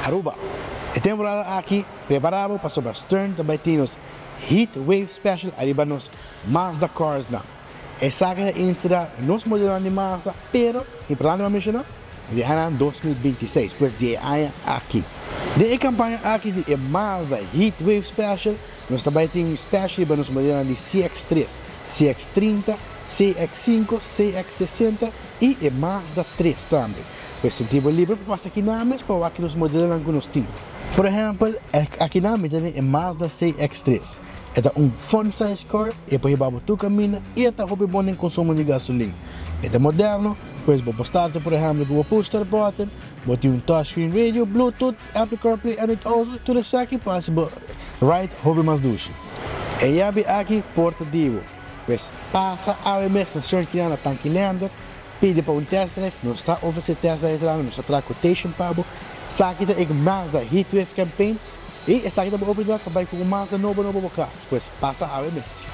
Aruba. E temos aqui preparado para sobre a Stern, também temos Heat Wave Special, arriba nos Mazda Cars na. Essa aqui é instalada nos modelos de Mazda, pero, e para lá mencionar, viajará em 2026, pois de aí aqui. De campanha aqui de Mazda Heat Wave Special, nós também temos Special para nos modelos de CX-3, CX-30, CX-5, CX-60 e Mazda 3 também. Pois tipo livre para passar aqui names para aqui nos modelos que nós temos. Por exemplo, aqui nome tem Mazda CX-3. É fun size car, e para ir tu caminha e é um bom consumo de gasolina. É moderno, pois vou postar por exemplo, vou postar button, vou ter touchscreen radio, Bluetooth, Apple CarPlay, and also tudo isso aqui passa right hobby mais duche. E aqui portativo, pois passa a mês na certa que anda tanquilhando. Pede para test drive, não está oferecendo test drive, não está trazendo quotation para você. Aqui tem Mazda Heatwave Campaign e essa aqui está oportunidade para comprar com Mazda novo para casa, pois passa a mês.